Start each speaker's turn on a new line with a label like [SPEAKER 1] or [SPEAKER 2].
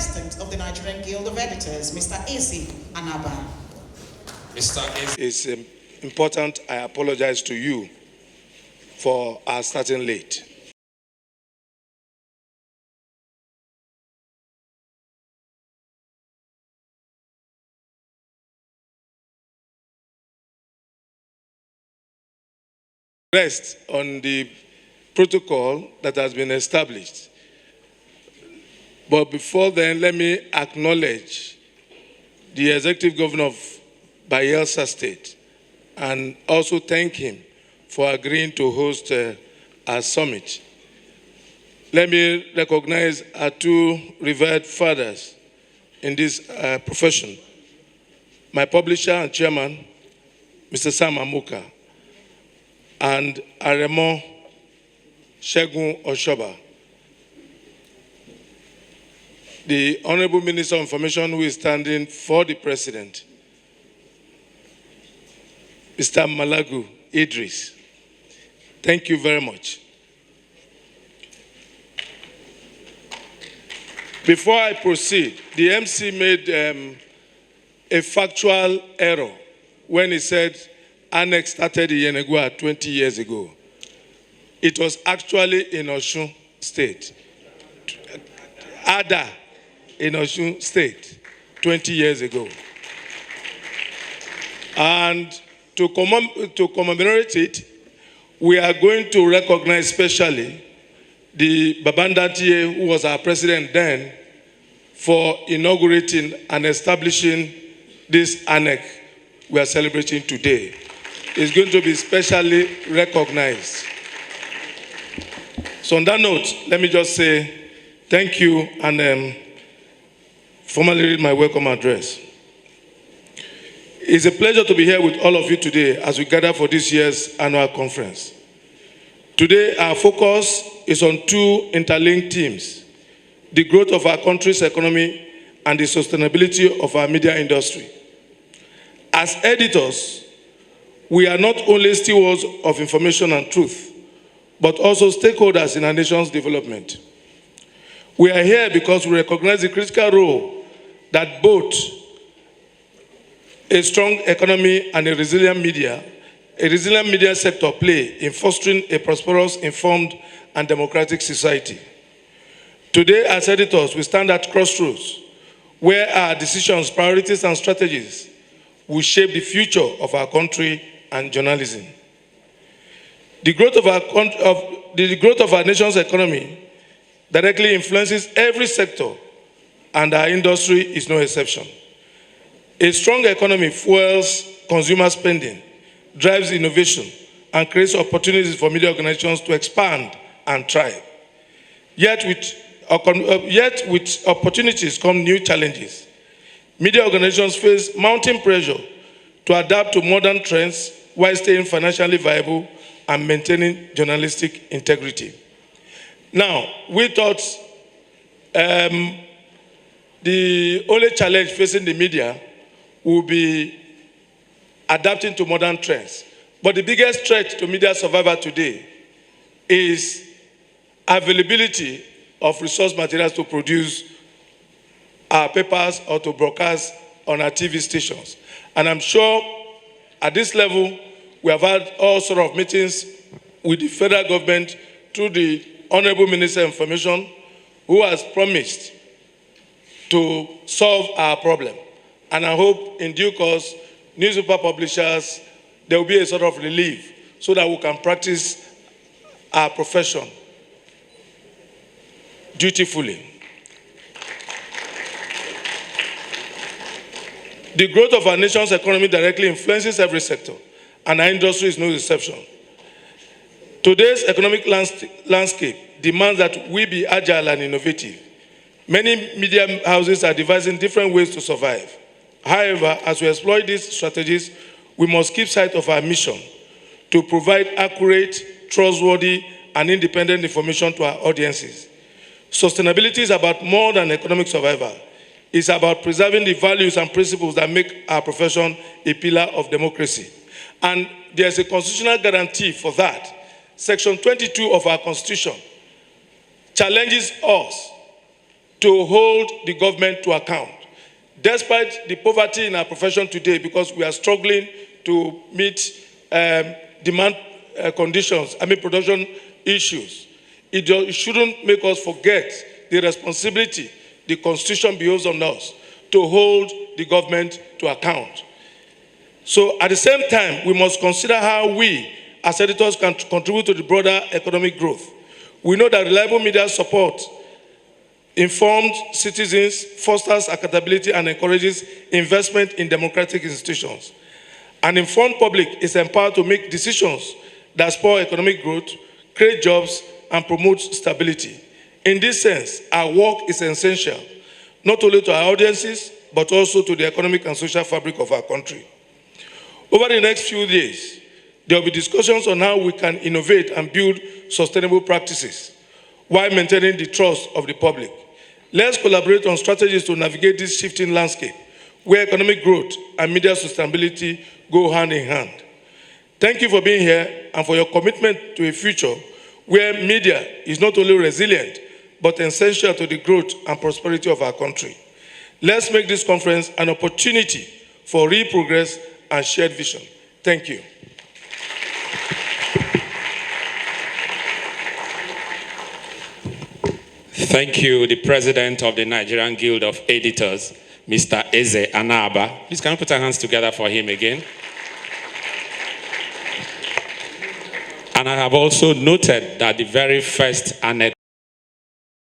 [SPEAKER 1] President of the Nigerian Guild of Editors, Mr. A.C. Anaba.
[SPEAKER 2] Mr. A.C.
[SPEAKER 3] It's important I apologize to you for our starting late. Rest on the protocol that has been established. But before then, let me acknowledge the Executive Governor of BAYELSA State and also thank him for agreeing to host our summit. Let me recognize our two revered fathers in this profession, my publisher and chairman, Mr. Sam Amuka, and Aremo Shegun Oshoba, the Honorable Minister of Information who is standing for the President, Mr. Malagu Idris. Thank you very much. Before I proceed, the MC made a factual error when he said ANEC started in Yenegua 20 years ago. It was actually in Osun State. Ada in Osun State 20 years ago. And to commemorate it, we are going to recognize specially the Babandatie, who was our president then, for inaugurating and establishing this ANEC we are celebrating today. It's going to be specially recognized. So on that note, let me just say thank you and formally read my welcome address. It's a pleasure to be here with all of you today as we gather for this year's annual conference. Today, our focus is on two interlinked themes: the growth of our country's economy and the sustainability of our media industry. As editors, we are not only stewards of information and truth, but also stakeholders in our nation's development. We are here because we recognize the critical role that both a strong economy and a resilient media sector play in fostering a prosperous, informed, and democratic society. Today, as editors, we stand at crossroads where our decisions, priorities, and strategies will shape the future of our country and journalism. The growth of our nation's economy directly influences every sector, and our industry is no exception. A strong economy fuels consumer spending, drives innovation, and creates opportunities for media organizations to expand and thrive. Yet with opportunities come new challenges. Media organizations face mounting pressure to adapt to modern trends while staying financially viable and maintaining journalistic integrity. Now, we thought the only challenge facing the media will be adapting to modern trends. But the biggest threat to media survival today is availability of resource materials to produce our papers or to broadcast on our TV stations. And I'm sure at this level, we have had all sorts of meetings with the federal government through the Honorable Minister of Information, who has promised to solve our problem. And I hope in due course, newspaper publishers, there will be a sort of relief so that we can practice our profession dutifully. The growth of our nation's economy directly influences every sector, and our industry is no exception. Today's economic landscape demands that we be agile and innovative. Many media houses are devising different ways to survive. However, as we exploit these strategies, we must keep sight of our mission to provide accurate, trustworthy, and independent information to our audiences. Sustainability is about more than economic survival. It's about preserving the values and principles that make our profession a pillar of democracy. And there's a constitutional guarantee for that. Section 22 of our Constitution challenges us to hold the government to account. Despite the poverty in our profession today, because we are struggling to meet demand production issues, it shouldn't make us forget the responsibility the Constitution behoves on us to hold the government to account. So at the same time, we must consider how we, as editors, can contribute to the broader economic growth. We know that reliable media support informed citizens, fosters accountability, and encourages investment in democratic institutions. An informed public is empowered to make decisions that spur economic growth, create jobs, and promote stability. In this sense, our work is essential, not only to our audiences, but also to the economic and social fabric of our country. Over the next few days, there will be discussions on how we can innovate and build sustainable practices while maintaining the trust of the public. Let's collaborate on strategies to navigate this shifting landscape where economic growth and media sustainability go hand in hand. Thank you for being here and for your commitment to a future where media is not only resilient, but essential to the growth and prosperity of our country. Let's make this conference an opportunity for real progress and shared vision. Thank you.
[SPEAKER 2] Thank you, the President of the Nigerian Guild of Editors, Mr. Eze Anaba. Please, can we put our hands together for him again? And I have also noted that the very first ANEC